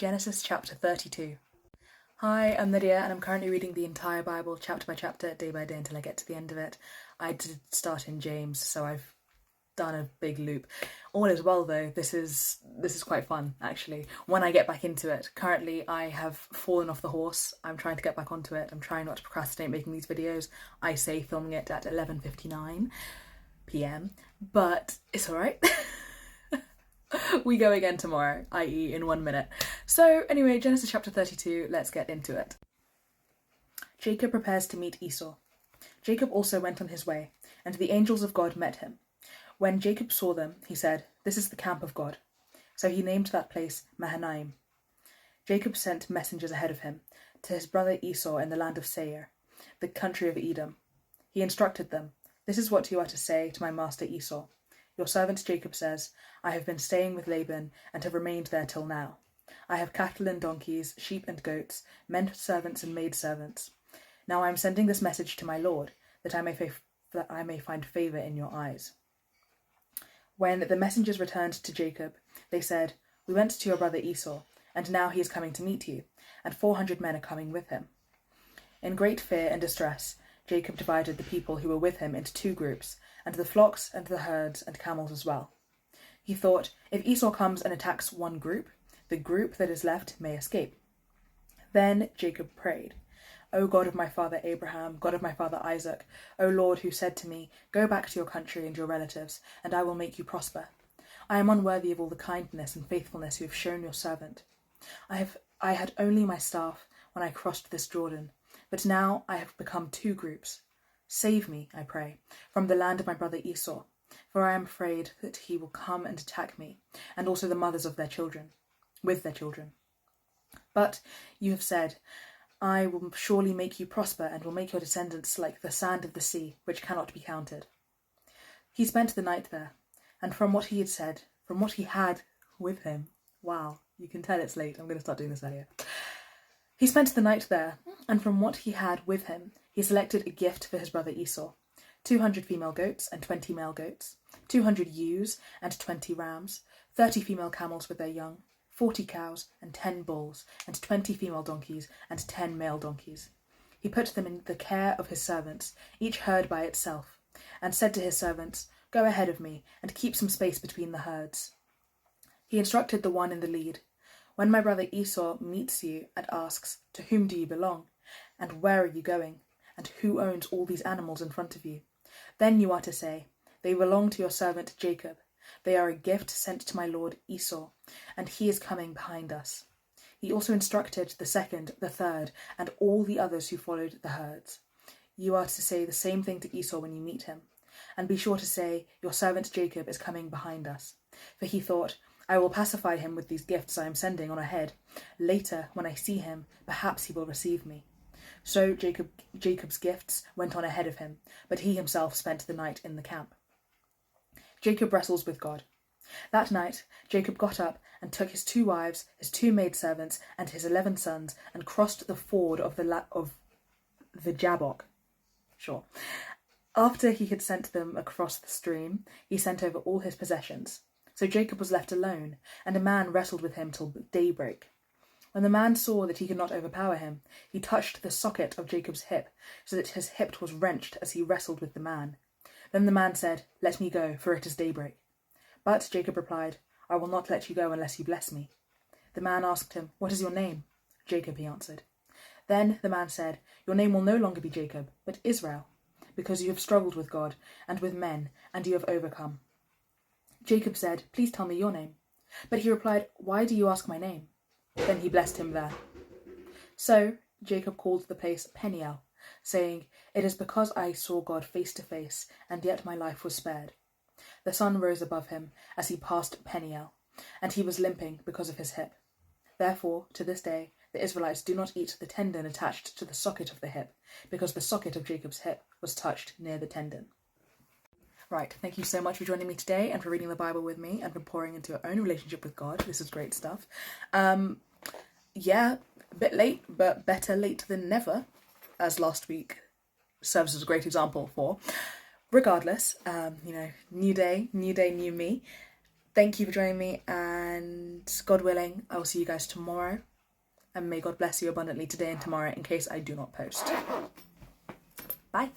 Genesis chapter 32. Hi, I'm Lydia and I'm currently reading the entire Bible chapter by chapter, day by day until I get to the end of it. I did start in James, so I've done a big loop. All is well though, this is quite fun actually, when I get back into it. Currently I have fallen off the horse, I'm trying to get back onto it, I'm trying not to procrastinate making these videos. I say filming it at 11:59 p.m, but it's alright. We go again tomorrow, i.e. in 1 minute. So anyway, Genesis chapter 32, let's get into it. Jacob prepares to meet Esau. Jacob also went on his way, and the angels of God met him. When Jacob saw them, he said, "This is the camp of God." So he named that place Mahanaim. Jacob sent messengers ahead of him to his brother Esau in the land of Seir, the country of Edom. He instructed them, "This is what you are to say to my master Esau. Your servant Jacob says, I have been staying with Laban and have remained there till now. I have cattle and donkeys, sheep and goats, men servants and maid servants. Now I am sending this message to my lord, that I may find favour in your eyes." When the messengers returned to Jacob, they said, "We went to your brother Esau, and now he is coming to meet you, and 400 men are coming with him." In great fear and distress, Jacob divided the people who were with him into 2 groups, and the flocks and the herds and camels as well. He thought, if Esau comes and attacks one group, the group that is left may escape. Then Jacob prayed, "O God of my father Abraham, God of my father Isaac, O Lord, who said to me, 'Go back to your country and your relatives, and I will make you prosper.' I am unworthy of all the kindness and faithfulness you have shown your servant. I had only my staff when I crossed this Jordan, but now I have become 2 groups. Save me, I pray, from the land of my brother Esau, for I am afraid that he will come and attack me, and also the mothers of their children, with their children. But you have said, I will surely make you prosper and will make your descendants like the sand of the sea, which cannot be counted." He spent the night there, and from what he had with him, wow, you can tell it's late, I'm going to start doing this earlier. He spent the night there, and from what he had with him, he selected a gift for his brother Esau, 200 female goats and 20 male goats, 200 ewes and 20 rams, 30 female camels with their young, 40 cows and 10 bulls, and 20 female donkeys and 10 male donkeys. He put them in the care of his servants, each herd by itself, and said to his servants, "Go ahead of me, and keep some space between the herds." He instructed the one in the lead, "When my brother Esau meets you and asks, 'To whom do you belong? And where are you going? And who owns all these animals in front of you?' Then you are to say, 'They belong to your servant Jacob. They are a gift sent to my lord Esau, and he is coming behind us.'" He also instructed the second, the third, and all the others who followed the herds. "You are to say the same thing to Esau when you meet him. And be sure to say, 'Your servant Jacob is coming behind us.' For he thought, 'I will pacify him with these gifts I am sending on ahead. Later, when I see him, perhaps he will receive me.' So Jacob's gifts went on ahead of him, but he himself spent the night in the camp. Jacob wrestles with God. That night, Jacob got up and took his 2 wives, his 2 maidservants, and his 11 sons, and crossed the ford of the Jabbok. Sure. After he had sent them across the stream, he sent over all his possessions. So Jacob was left alone, and a man wrestled with him till daybreak. When the man saw that he could not overpower him, he touched the socket of Jacob's hip, so that his hip was wrenched as he wrestled with the man. Then the man said, "Let me go, for it is daybreak." But Jacob replied, "I will not let you go unless you bless me." The man asked him, "What is your name?" "Jacob," he answered. Then the man said, "Your name will no longer be Jacob, but Israel, because you have struggled with God and with men, and you have overcome." Jacob said, "Please tell me your name." But he replied, "Why do you ask my name?" Then he blessed him there. So Jacob called the place Peniel, saying, "It is because I saw God face to face, and yet my life was spared." The sun rose above him as he passed Peniel, and he was limping because of his hip. Therefore, to this day, the Israelites do not eat the tendon attached to the socket of the hip, because the socket of Jacob's hip was touched near the tendon. Right, thank you so much for joining me today and for reading the Bible with me and for pouring into your own relationship with God. This is great stuff. Yeah, a bit late, but better late than never, as last week serves as a great example for. Regardless, new day, new me. thank you for joining me, and God willing, I will see you guys tomorrow. And may God bless you abundantly today and tomorrow in case I do not post. Bye.